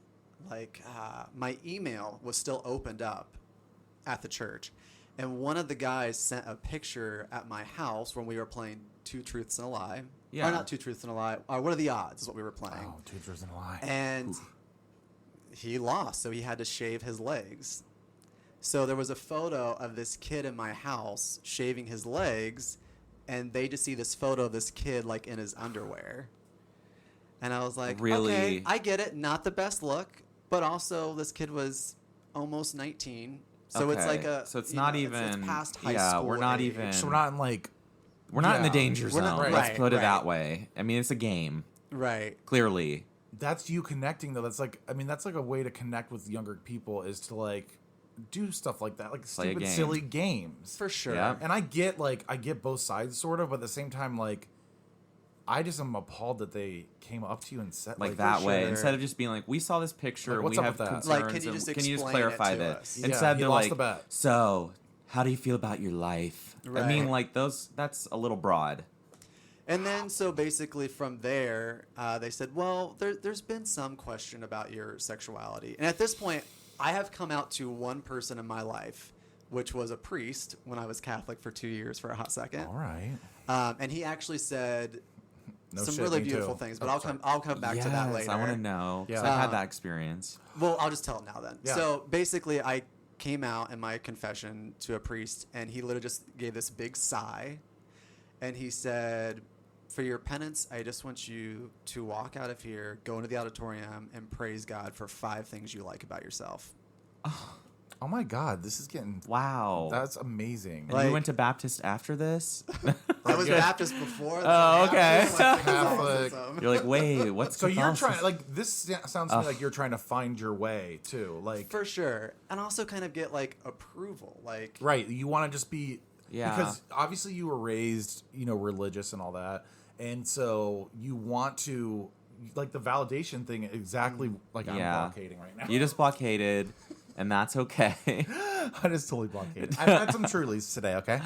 email was still opened up at the church, and one of the guys sent a picture at my house when we were playing Two Truths and a Lie. Yeah. Or not Two Truths and a Lie. What are the odds? Is what we were playing. Oh, two truths and a lie. And he lost, so he had to shave his legs. So there was a photo of this kid in my house shaving his legs, and they just see this photo of this kid like in his underwear. And I was like, Really? okay, I get it. Not the best look, but also this kid was almost 19. So it's like So it's not even. It's past high yeah, school. we're not age. even. So we're not in like. We're not in the danger We're zone. not- Let's right, put it right. that way. I mean, it's a game. Right. Clearly. That's you connecting though. That's like, I mean, that's like a way to connect with younger people is to like do stuff like that, like Play a stupid, game. silly games. For sure. Yeah. And I get both sides sort of, but at the same time, like, I just am appalled that they came up to you and said Like that way, sure. instead of just being like, we saw this picture, Like, what's we up have with that? concerns, Like, can you and just can you just explain it clarify to that? us? Yeah, Instead, he they're lost like, the bet. so how do you feel about your life? I Right. mean, like that's a little broad. And then, so basically from there, they said, well, there's been some question about your sexuality. And at this point, I have come out to one person in my life, which was a priest when I was Catholic for 2 years for a hot second. All right. And he actually said No some shit, really me beautiful too. things, but Oh, I'll come back to that later. I want to know. Yeah. Yeah. I've had that experience. Well, I'll just tell it now then. Yeah. So basically, I came out in my confession to a priest, and he literally just gave this big sigh, and he said, for your penance, I just want you to walk out of here, go into the auditorium, and praise God for 5 things you like about yourself. Oh my God, this is getting. Wow. That's amazing. And Like- you went to Baptist after this? I was Yeah. Baptist before. Oh, okay. Catholic. You're like, wait, what's So you're Catholicism? trying, like, this sounds to me like you're trying to find your way too. Like, For sure. And also kind of get, like, approval. Like, right, you want to just be. Yeah. Because obviously you were raised, religious and all that, and so you want to, like, the validation thing. Exactly, like I'm Yeah. blockading right now. You just blockaded, and that's okay. I just totally blockaded. I've had some Trulies today. Okay.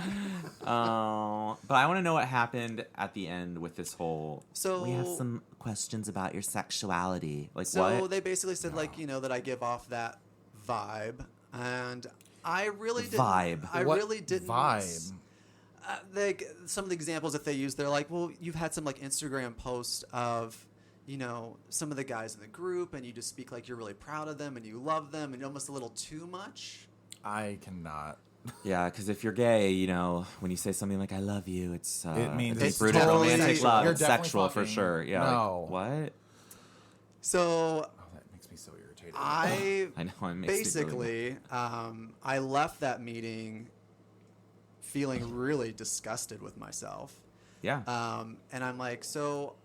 But I want to know what happened at the end with this whole. So- we have some questions about your sexuality. Like so what? they basically said, like, that I give off that vibe. And I really didn't. Vibe. I What really didn't. vibe. Some of the examples that they use, they're like, well, you've had some like Instagram posts of, some of the guys in the group, and you just speak like you're really proud of them and you love them, and almost a little too much. I cannot. Yeah, because if you're gay, when you say something like "I love you," it's It means it's it's rooted totally romantic sexual. love. You're It's definitely sexual for fucking- sure. Yeah. No. Like, what? So Oh, that makes me so irritated. I I know. It makes me really- basically, I left that meeting feeling really disgusted with myself. Yeah. And I'm like, so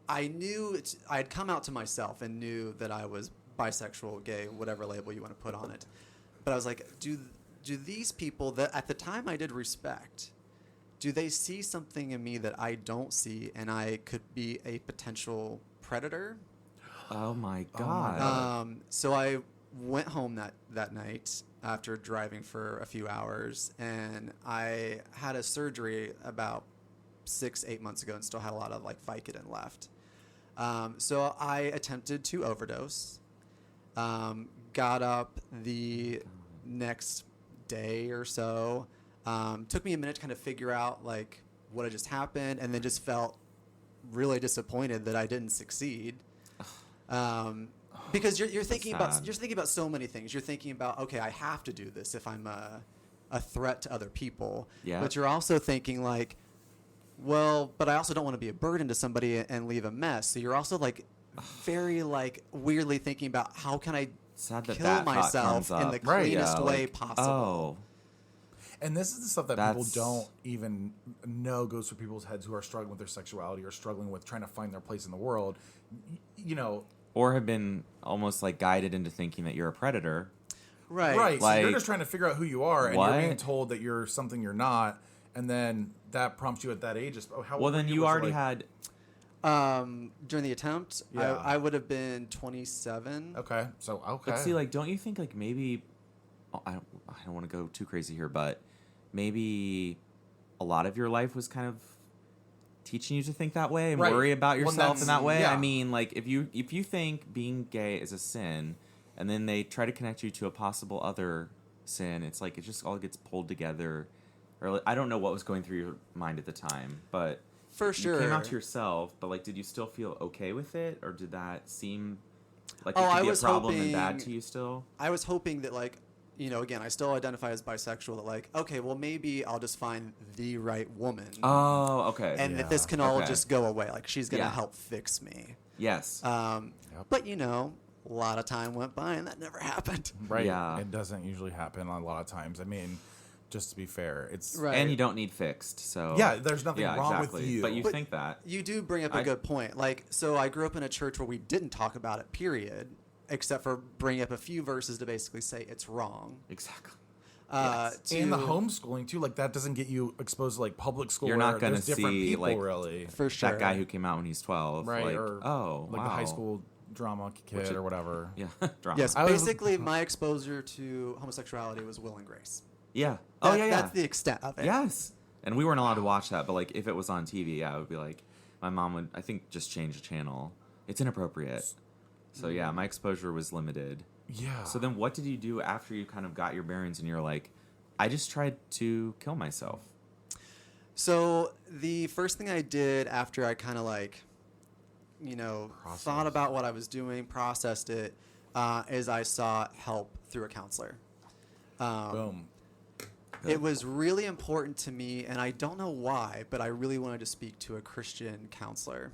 I knew I had come out to myself and knew that I was bisexual, gay, whatever label you want to put on it. But I was like, do these people that at the time I did respect, do they see something in me that I don't see, and I could be a potential predator? Oh my my god. God. So I went home that night after driving for a few hours, and I had a surgery about 6-8 months ago and still had a lot of like Vicodin left. So I attempted to overdose, got up the next day or so, took me a minute to kind of figure out like what had just happened, and then just felt really disappointed that I didn't succeed. Because you're thinking sad. about so many things. You're thinking about, okay, I have to do this if I'm a threat to other people. Yeah. But you're also thinking like, well, but I also don't want to be a burden to somebody and leave a mess. So you're also like very like weirdly thinking about how can I Sad that kill that thought myself comes in the up. Right. cleanest Yeah, way like, possible. Oh. And this is the stuff that That's- people don't even know goes through people's heads who are struggling with their sexuality or struggling with trying to find their place in the world. Or have been almost like guided into thinking that you're a predator. Right. Right. So you're Like, just trying to figure out who you are, and what? you're being told that you're something you're not, and then that prompts you at that age. How Well, old then were you Was it already like- had. During the attempt, Yeah. I would have been 27. Okay. So okay. But see, like, don't you think like maybe I don't want to go too crazy here, but maybe a lot of your life was kind of teaching you to think that way and Right. worry about Well, yourself that's- in that way. yeah. I mean, like if you think being gay is a sin, and then they try to connect you to a possible other sin, it's like it just all gets pulled together. Or like, I don't know what was going through your mind at the time, but For sure. you came out to yourself. But like, did you still feel okay with it, or did that seem like Oh, it could I be a was problem and bad hoping- to you still? I was hoping that, like, again, I still identify as bisexual. That, like, okay, well, maybe I'll just find the right woman, Oh, okay. and that yeah, this can all okay. just go away. Like, she's gonna Yeah. help fix me. Yes. But A lot of time went by and that never happened. Right. Yeah. It doesn't usually happen a lot of times. I mean, just to be fair, it's Right. And you don't need fixed, so yeah. There's nothing wrong exactly. with you. But you But think that. You do bring up a good point. Like, so I grew up in a church where we didn't talk about it, period, except for bringing up a few verses to basically say it's wrong. Exactly. And the homeschooling too, like that doesn't get you exposed to like public school. You're not going gonna to different see, people, like, really, For sure. That guy who came out when he's 12. right? Like, or oh, like wow. the high school drama kid or whatever. Yeah. Drama. Yes, I was- basically my exposure to homosexuality was Will and Grace. Yeah. Oh, That- yeah. That's the extent of it. Yes. And we weren't allowed to watch that, but like if it was on TV, yeah, it would be like my mom would, I think, just change the channel. It's inappropriate. So yeah, my exposure was limited. Yeah. So then what did you do after you kind of got your bearings and you're like, I just tried to kill myself? So the first thing I did after I kind of like, thought about what I was doing, processed it, is I sought help through a counselor. Boom. It was really important to me, and I don't know why, but I really wanted to speak to a Christian counselor.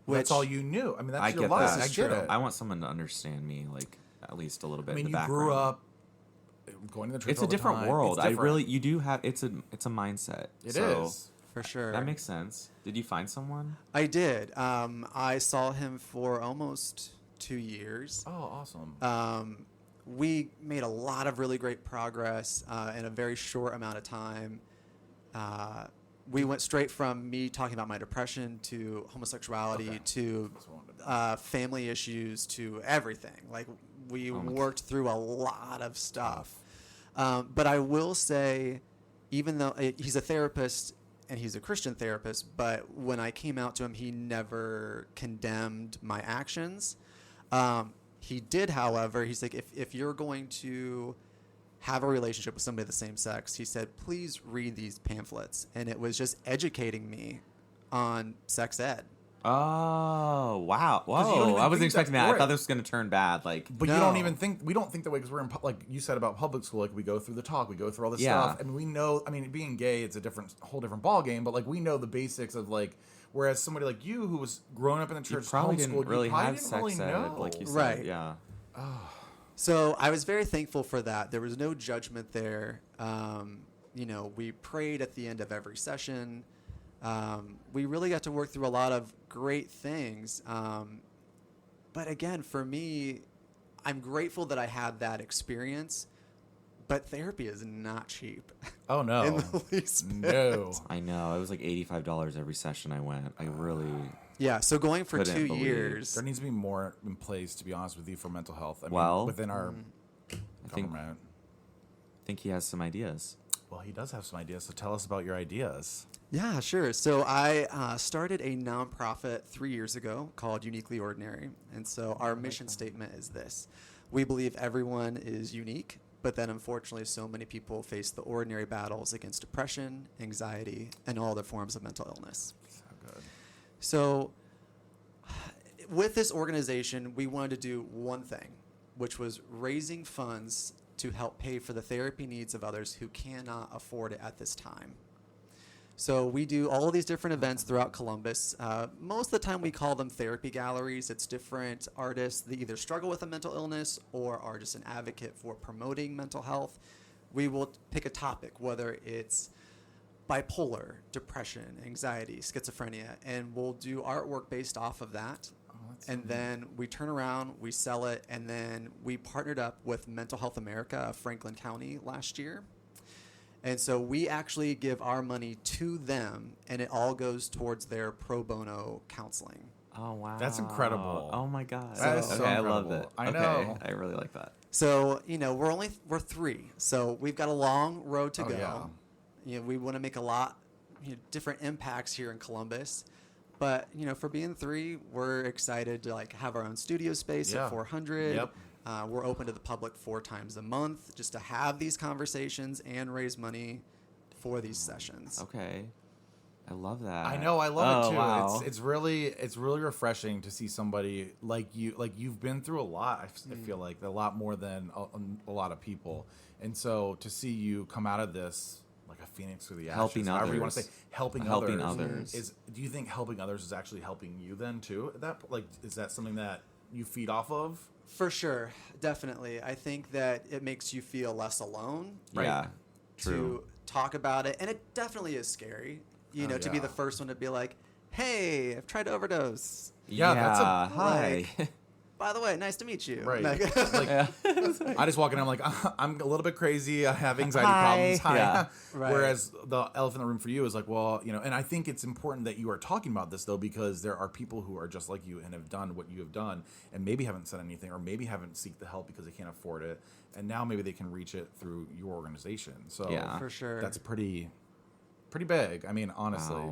That's all you knew. I mean, that's I your get life. that. I get it. I want someone to understand me, like at least a little bit. I mean, in you the grew background. up going to the church. It's all a the different time. world. It's different. You do have. It's a mindset. It So is. For sure. That makes sense. Did you find someone? I did. I saw him for almost 2 years. Oh, awesome. We made a lot of really great progress in a very short amount of time. We went straight from me talking about my depression to homosexuality to family issues to everything. Like we worked through a lot of stuff. But I will say, even though he's a therapist and he's a Christian therapist, but when I came out to him, he never condemned my actions. He did, however, he's like, if you're going to have a relationship with somebody of the same sex, he said, please read these pamphlets. And it was just educating me on sex ed. Oh, wow. you don't Whoa. even I wasn't think expecting that- that. I right. thought this was going to turn bad. Like, But No. you don't even think we don't think that way because we're in like you said about public school. Like we go through the talk, we go through all this Yeah. stuff, and we know. I mean, being gay, it's a whole different ball game. But like we know the basics of like. Whereas somebody like you who was growing up in the you church, probably homeschooled, didn't really you probably have didn't sex really ed, know. like you said. Right. Yeah. So I was very thankful for that. There was no judgment there. We prayed at the end of every session. We really got to work through a lot of great things. But again, for me, I'm grateful that I had that experience. But therapy is not cheap. Oh no, In the least bit. no. I know. It was like $85 every session I went. I really. Yeah, so going for Couldn't 2 believe. years. There needs to be more in place, to be honest with you, for mental health. I mean, Well, within our I think government. he has some ideas. Well, he does have some ideas. So tell us about your ideas. Yeah, sure. So I started a nonprofit 3 years ago called Uniquely Ordinary. And so our mission statement is this. We believe everyone is unique, but then unfortunately so many people face the ordinary battles against depression, anxiety, and all other forms of mental illness. So good. So with this organization, we wanted to do one thing, which was raising funds to help pay for the therapy needs of others who cannot afford it at this time. So we do all of these different events throughout Columbus. Most of the time we call them therapy galleries. It's different artists that either struggle with a mental illness or are just an advocate for promoting mental health. We will pick a topic, whether it's bipolar, depression, anxiety, schizophrenia, and we'll do artwork based off of that. And then we turn around, we sell it, and then we partnered up with Mental Health America of Franklin County last year. And so we actually give our money to them, and it all goes towards their pro bono counseling. Oh, wow. That's incredible. Oh, my God. That is okay, so I love incredible. it. I Okay, know. I really like that. So, we're three. So we've got a long road to Oh, go. yeah. We want to make a lot different impacts here in Columbus. But, for being three, we're excited to have our own studio space Yeah. at 400. Yep. We're open to the public 4 times a month just to have these conversations and raise money for these sessions. Okay. I love that. I know, I love it too. Wow. It's really refreshing to see somebody like you. Like you've been through a lot. I feel like a lot more than a lot of people. And so to see you come out of this like a phoenix through the ashes, Helping however you want to others. say, helping Helping others. others. Do you think helping others is actually helping you then too? Is that something that you feed off of. For sure, definitely. I think that it makes you feel less alone. Right. Yeah, true. To talk about it, and it definitely is scary. To be the first one to be like, "Hey, I've tried to overdose." Yeah, that's a hi. By the way, nice to meet you. Right. I just walk in, I'm like, I'm a little bit crazy. I have anxiety problems. Hi. Yeah. Right. Whereas the elephant in the room for you is like, well, and I think it's important that you are talking about this, though, because there are people who are just like you and have done what you have done and maybe haven't said anything or maybe haven't sought the help because they can't afford it. And now maybe they can reach it through your organization. So for sure. That's pretty big. I mean, honestly.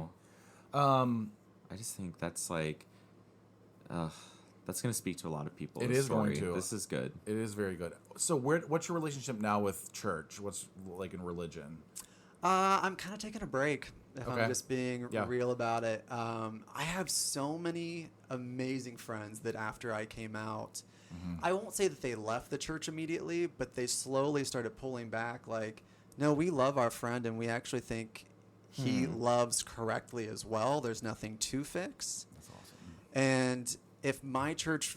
Wow. I just think that's like... that's going to speak to a lot of people. It is story. going to. This is good. It is very good. So what's your relationship now with church? What's like in religion? I'm kind of taking a break, if I'm just being real about it. I have so many amazing friends that after I came out, I won't say that they left the church immediately, but they slowly started pulling back. Like, no, we love our friend, and we actually think he loves correctly as well. There's nothing to fix. That's awesome. And if my church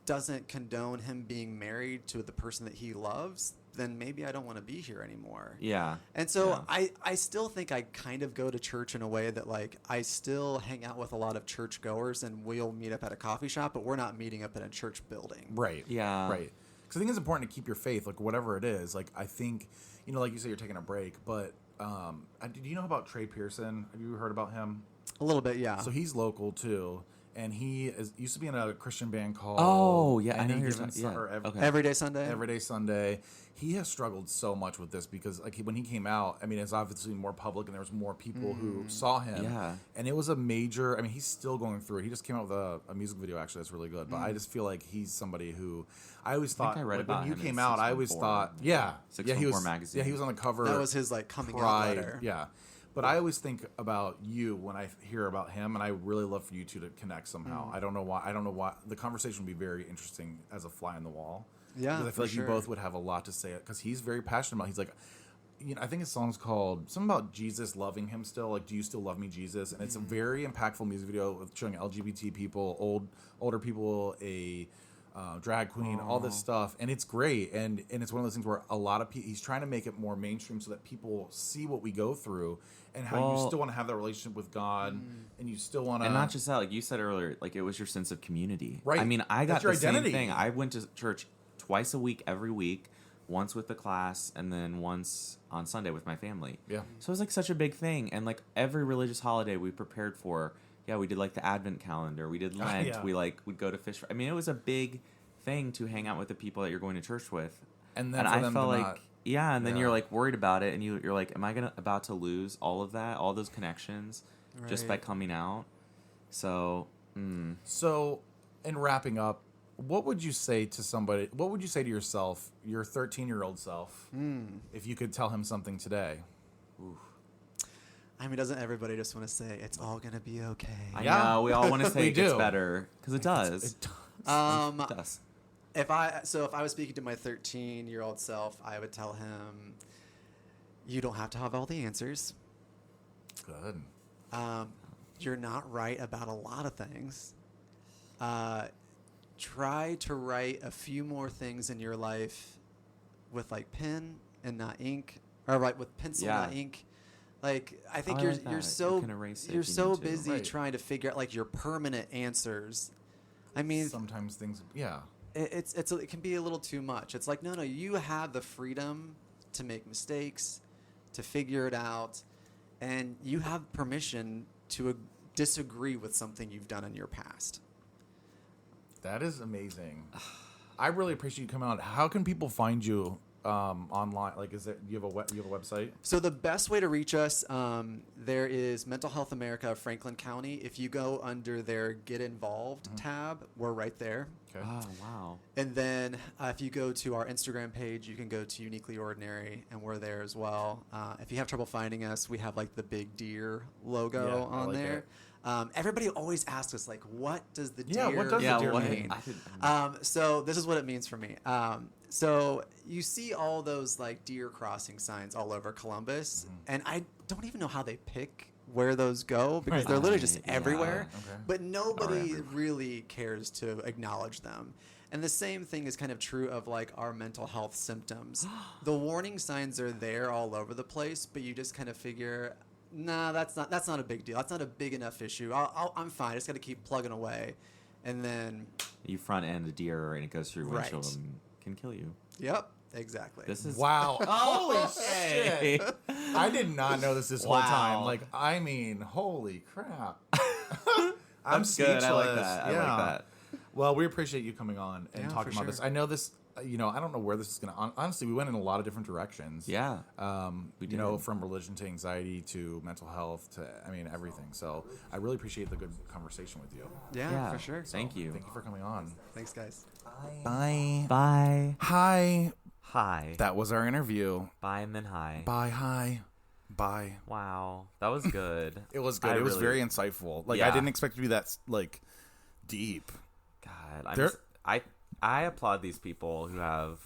doesn't condone him being married to the person that he loves, then maybe I don't want to be here anymore. Yeah. And so I still think I kind of go to church in a way that, like, I still hang out with a lot of church goers and we'll meet up at a coffee shop, but we're not meeting up in a church building. Right. Yeah. Right. Because I think it's important to keep your faith, like whatever it is. Like, I think, like you say, you're taking a break, but do you know about Trey Pearson? Have you heard about him? A little bit, yeah. So he's local too. And he used to be in a Christian band called... Oh, yeah. I know Everyday Sunday. Everyday Sunday. He has struggled so much with this because when he came out, I mean, it's obviously more public and there was more people who saw him. Yeah. And it was a major... I mean, he's still going through it. He just came out with a music video, actually, that's really good. But I just feel like he's somebody who... I always thought... I read about when you him came in out, I always thought... Yeah. 614 magazine. Yeah, he was on the cover. That was his, coming out letter. Yeah. But I always think about you when I hear about him, and I really love for you two to connect somehow. I don't know why. The conversation would be very interesting as a fly on the wall. Yeah, because I feel like you both would have a lot to say. Because he's very passionate about. He's like, I think his song's called something about Jesus loving him still. Like, do you still love me, Jesus? And it's a very impactful music video with showing LGBT people, older people, a drag queen, all this stuff, and it's great. And it's one of those things where a lot of people, he's trying to make it more mainstream so that people see what we go through and how you still want to have that relationship with God, and you still want to, and not just that, like you said earlier, like it was your sense of community, right? I mean, I got the identity. same thing. I went to church twice a week, every week, once with the class, and then once on Sunday with my family. Yeah. So it was like such a big thing, and like every religious holiday we prepared for. Yeah, we did like the Advent calendar. We did Lent. Yeah. We'd go to fish. I mean, it was a big thing to hang out with the people that you're going to church with. And then I felt like then you're like worried about it, and you're like, am I about to lose all of that, all those connections, just by coming out? So, So, in wrapping up, what would you say to somebody? What would you say to yourself, your 13-year-old self, if you could tell him something today? Ooh. I mean, doesn't everybody just want to say it's all gonna be okay? I know we all want to say it gets better because it does. It does. It does. If I was speaking to my 13-year-old self, I would tell him, you don't have to have all the answers. Good. You're not right about a lot of things. Try to write a few more things in your life with pen and not ink, or with pencil, not ink. Like, I think you're so busy trying to figure out your permanent answers. I mean, sometimes things, it can be a little too much. It's like, no, you have the freedom to make mistakes, to figure it out, and you have permission to disagree with something you've done in your past. That is amazing. I really appreciate you coming on. How can people find you online? Like, do you have a website? So the best way to reach us, there is Mental Health America of Franklin County. If you go under their Get Involved tab, we're right there. Okay. Oh, wow. And then if you go to our Instagram page, you can go to Uniquely Ordinary, and we're there as well. If you have trouble finding us, we have the big deer logo on there. Everybody always asks us, what does the deer what does the deer mean? So this is what it means for me. So you see all those deer crossing signs all over Columbus, and I don't even know how they pick where those go because they're literally just Yeah. everywhere, Okay. but nobody really cares to acknowledge them. And the same thing is kind of true of like our mental health symptoms. The warning signs are there all over the place, but you just kind of figure, nah, that's not a big deal. That's not a big enough issue. I'm fine. I just got to keep plugging away. And then You front end a deer and it goes through your Right. windshield and can kill you. yep, exactly. This is Wow. Holy Hey. shit. I did not know this whole Wow. time. Like, I mean, holy crap. I'm That's good. I like speechless. that. I Yeah. like that. Well, we appreciate you coming on and Yeah, talking for about this. sure. I know this, I don't know where this is going to, honestly, we went in a lot of different directions. Yeah. We did. from religion to anxiety to mental health to, everything. So I really appreciate the good conversation with you. yeah, for sure. Thank you. Thank you for coming on. Thanks, guys. Bye. Bye. Hi. Hi. That was our interview. Bye and then hi. Bye. Hi. Bye. Wow. That was good. It was good. It was very insightful. Like, I Yeah. didn't expect it to be that, like, deep. God. There- I applaud these people who have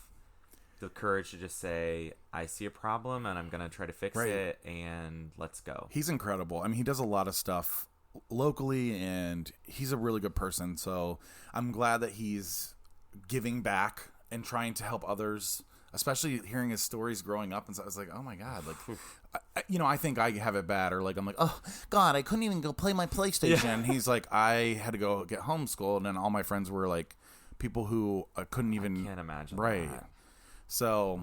the courage to just say, I see a problem and I'm going to try to fix Right. it and let's go. He's incredible. I mean, he does a lot of stuff locally, and he's a really good person. So I'm glad that he's giving back and trying to help others, especially hearing his stories growing up. And so I was like, oh my God, like, I think I have it bad, or like, I'm like, oh God, I couldn't even go play my PlayStation. He's like, I had to go get homeschooled, and then all my friends were like people who couldn't even. Can't imagine. Right. That. So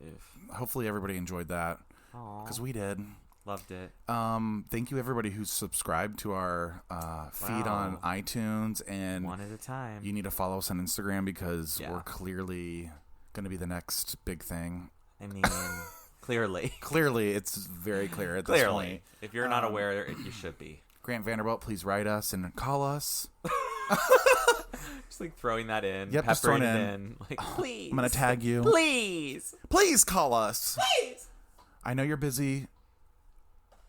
If hopefully everybody enjoyed that, because we did. loved it. Thank you everybody who's subscribed to our feed on Wow. iTunes, and One at a time. you need to follow us on Instagram because Yeah. we're clearly going to be the next big thing. I mean, clearly. Clearly, it's very clear at this Clearly. point. If you're not aware, you should be. Grant Vanderbilt, please write us and call us. Just like throwing that in. Yep, just throwing peppering it it in. Like, please. I'm going to tag you. Please. Please call us. Please. I know you're busy,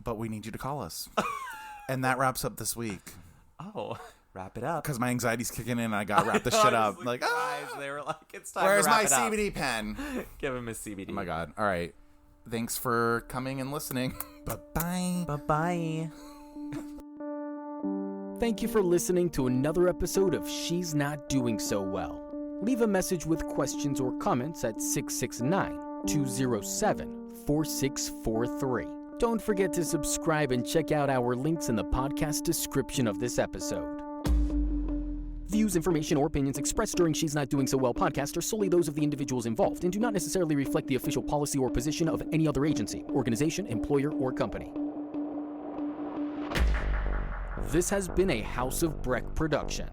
but we need you to call us. And that wraps up this week. Oh, wrap it up. Because my anxiety's kicking in and I got to wrap this shit up. Like, guys, they were like, it's time where's to my wrap it up. CBD pen? Give him his CBD. Oh my God. All right. Thanks for coming and listening. Bye-bye. Bye-bye. Thank you for listening to another episode of She's Not Doing So Well. Leave a message with questions or comments at 669-207-4643. Don't forget to subscribe and check out our links in the podcast description of this episode. Views, information, or opinions expressed during She's Not Doing So Well podcast are solely those of the individuals involved and do not necessarily reflect the official policy or position of any other agency, organization, employer, or company. This has been a House of Breck production.